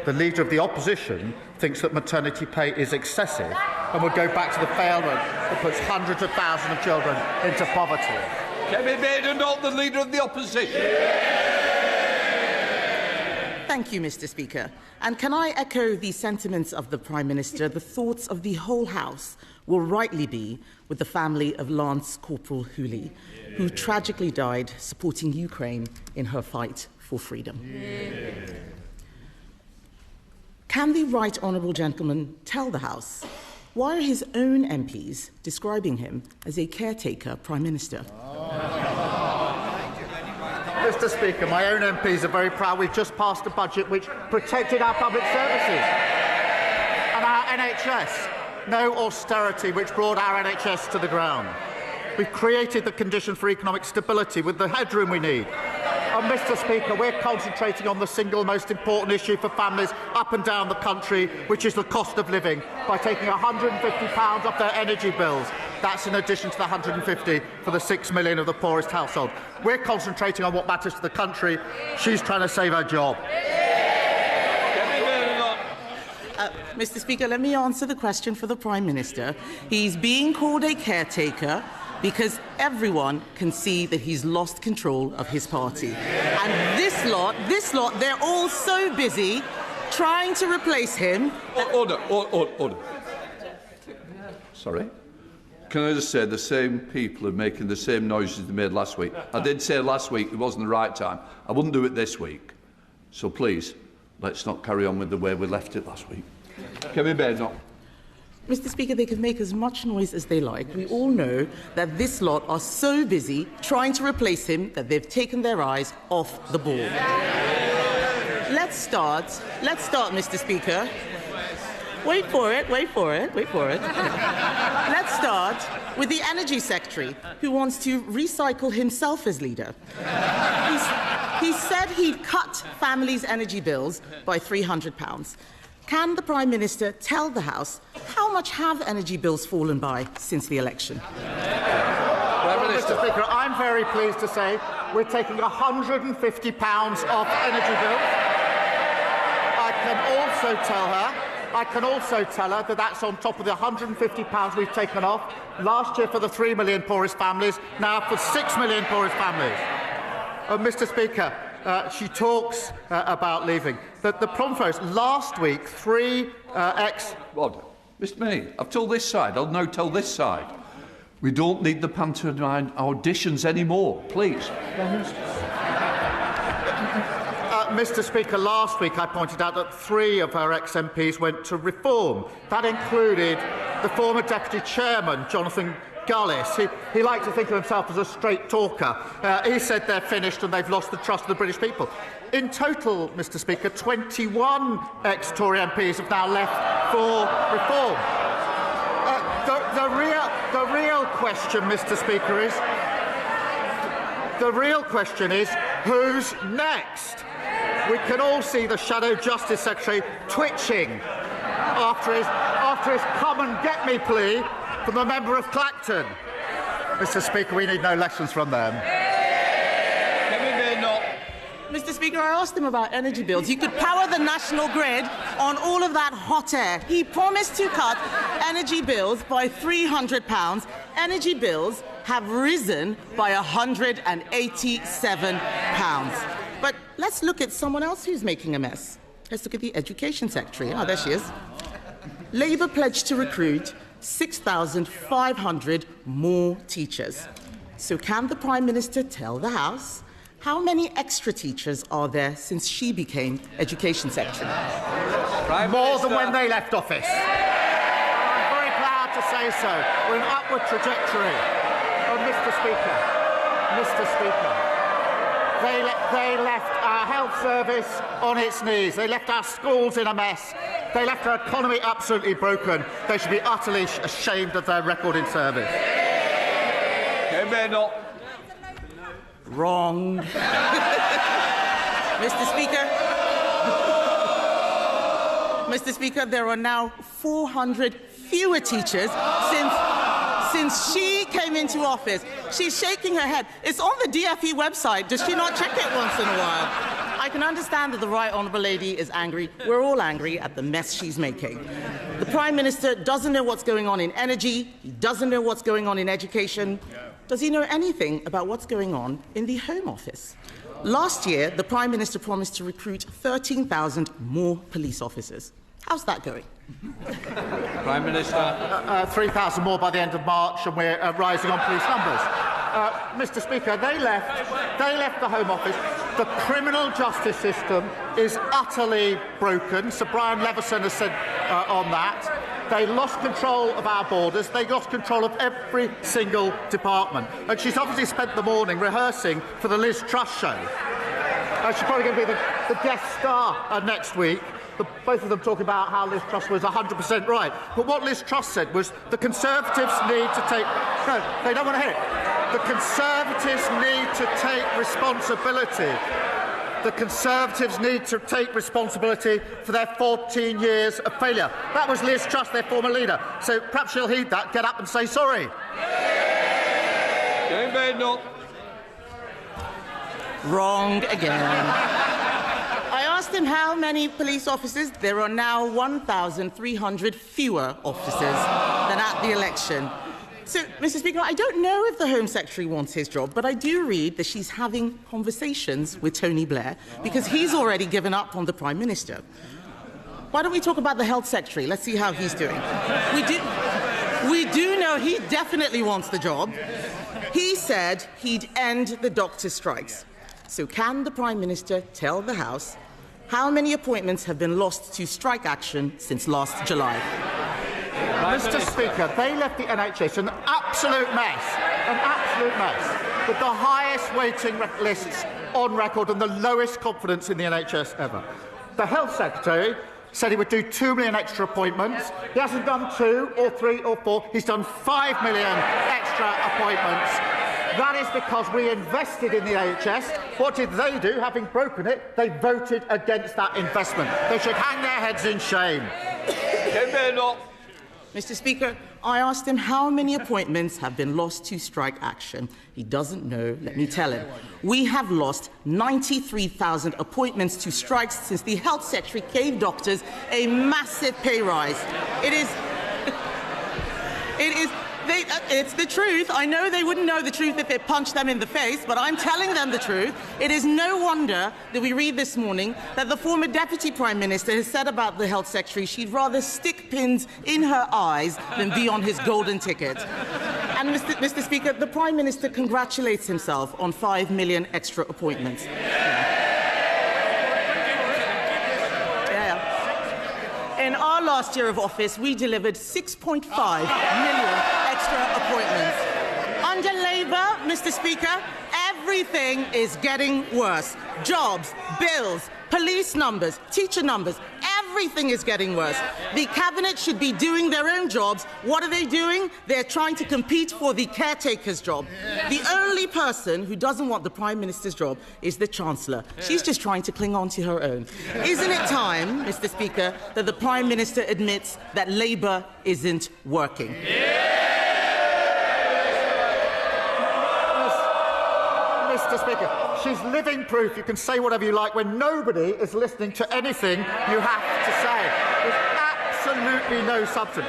the Leader of the Opposition thinks that maternity pay is excessive and would go back to the failment that puts hundreds of thousands of children into poverty. Kemi Badenoch, the Leader of the Opposition. Thank you, Mr. Speaker. And can I echo the sentiments of the Prime Minister? The thoughts of the whole House will rightly be with the family of Lance Corporal Hooley, who tragically died supporting Ukraine in her fight for freedom. Can the Right Honourable Gentleman tell the House why are his own MPs describing him as a caretaker Prime Minister? Mr. Speaker, my own MPs are very proud. We've just passed a budget which protected our public services and our NHS. No austerity which brought our NHS to the ground. We've created the conditions for economic stability with the headroom we need. And, Mr. Speaker, we're concentrating on the single most important issue for families up and down the country, which is the cost of living, by taking £150 off their energy bills. That's in addition to the £150 for the 6 million of the poorest household. We're concentrating on what matters to the country. She's trying to save her job. Mr. Speaker, let me answer the question for the Prime Minister. He's being called a caretaker because everyone can see that he's lost control of his party. And this lot, they're all so busy trying to replace him. Order. Sorry? Can I just say the same people are making the same noises they made last week? I did say last week it wasn't the right time. I wouldn't do it this week. So please, let's not carry on with the way we left it last week. Kemi Badenoch. Mr. Speaker, they can make as much noise as they like. We all know that this lot are so busy trying to replace him that they've taken their eyes off the ball. Let's start, Mr. Speaker. Wait for it. Let's start with the Energy Secretary, who wants to recycle himself as leader. He said he'd cut families' energy bills by £300. Can the Prime Minister tell the House how much have energy bills fallen by since the election? Well, Mr. Speaker, I'm very pleased to say we're taking £150 off energy bills. I can also tell her that that's on top of the £150 we've taken off last year for the 3 million poorest families, now for 6 million poorest families. Mr. Speaker, she talks about leaving. The problem for us, last week, Order. Mr. May, I've told this side. I'll now tell this side. We don't need the pantomime auditions anymore, please. Mr. Speaker, last week I pointed out that 3 of her ex-MPs went to reform. That included the former Deputy Chairman, Jonathan Gullis. He liked to think of himself as a straight talker. He said they're finished and they've lost the trust of the British people. In total, Mr. Speaker, 21 ex-Tory MPs have now left for reform. The real question, Mr. Speaker, is who's next? We can all see the Shadow Justice Secretary twitching after his come and get me plea from the member of Clacton. Mr. Speaker, we need no lessons from them. Mr. Speaker, I asked him about energy bills. You could power the national grid on all of that hot air. He promised to cut energy bills by £300. Energy bills have risen by £187. But let's look at someone else who's making a mess. Let's look at the Education Secretary. Oh, there she is. Labour pledged to recruit 6,500 more teachers. So can the Prime Minister tell the House how many extra teachers are there since she became Education Secretary? More than when they left office. I'm very proud to say so. We're in an upward trajectory. Oh, Mr. Speaker, they left our health service on its knees. They left our schools in a mess. They left our economy absolutely broken. They should be utterly ashamed of their record in service. Wrong. Mr. Speaker, there are now 400 fewer teachers since she came into office. She's shaking her head. It's on the DFE website. Does she not check it once in a while? I can understand that the Right Honourable Lady is angry. We're all angry at the mess she's making. The Prime Minister doesn't know what's going on in energy. He doesn't know what's going on in education. Does he know anything about what's going on in the Home Office? Last year, the Prime Minister promised to recruit 13,000 more police officers. How's that going? Prime Minister. 3,000 more by the end of March, and we're rising on police numbers. Mr. Speaker, they left the Home Office. The criminal justice system is utterly broken. Sir Brian Leveson has said on that. They lost control of our borders. They lost control of every single department. And she's obviously spent the morning rehearsing for the Liz Truss show. She's probably going to be the guest star next week. Both of them talking about how Liz Truss was 100% right. But what Liz Truss said was the Conservatives need to take... No, they don't want to hear it. The Conservatives need to take responsibility. The Conservatives need to take responsibility for their 14 years of failure. That was Liz Truss, their former leader. So perhaps she'll heed that, get up and say sorry. Kemi Badenoch. Wrong again. I asked him how many police officers. There are now 1,300 fewer officers than at the election. So, Mr. Speaker, I don't know if the Home Secretary wants his job, but I do read that she's having conversations with Tony Blair because he's already given up on the Prime Minister. Why don't we talk about the Health Secretary? Let's see how he's doing. We do know he definitely wants the job. He said he'd end the doctor strikes. So can the Prime Minister tell the House how many appointments have been lost to strike action since last July? Mr. Speaker, they left the NHS an absolute mess, with the highest waiting lists on record and the lowest confidence in the NHS ever. The Health Secretary said he would do 2 million extra appointments. He hasn't done 2 or 3 or 4. He's done 5 million extra appointments. That is because we invested in the NHS. What did they do? Having broken it, they voted against that investment. They should hang their heads in shame. Mr. Speaker, I asked him how many appointments have been lost to strike action. He doesn't know. Let me tell him. We have lost 93,000 appointments to strikes since the Health Secretary gave doctors a massive pay rise. It's the truth. I know they wouldn't know the truth if it punched them in the face, but I'm telling them the truth. It is no wonder that we read this morning that the former Deputy Prime Minister has said about the Health Secretary she'd rather stick pins in her eyes than be on his golden ticket. And, Mr. Speaker, the Prime Minister congratulates himself on 5 million extra appointments. In our last year of office, we delivered 6.5 million extra appointments. Under Labour, Mr. Speaker, everything is getting worse. Jobs, bills, police numbers, teacher numbers, everything is getting worse. The Cabinet should be doing their own jobs. What are they doing? They're trying to compete for the caretaker's job. The only person who doesn't want the Prime Minister's job is the Chancellor. She's just trying to cling on to her own. Isn't it time, Mr. Speaker, that the Prime Minister admits that Labour isn't working? Mr. Speaker, she's living proof you can say whatever you like when nobody is listening to anything you have to say. There's absolutely no substance.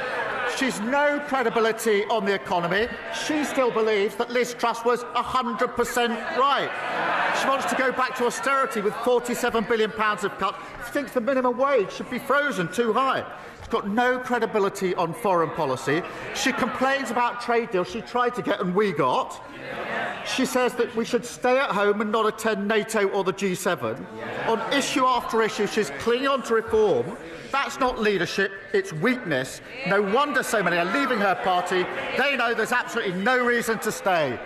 She's no credibility on the economy. She still believes that Liz Truss was 100% right. She wants to go back to austerity with £47 billion of cuts. She thinks the minimum wage should be frozen too high. She's got no credibility on foreign policy. She complains about trade deals she tried to get and we got. She says that we should stay at home and not attend NATO or the G7. On issue after issue, she's clinging on to reform. That's not leadership, it's weakness. No wonder so many are leaving her party. They know there's absolutely no reason to stay.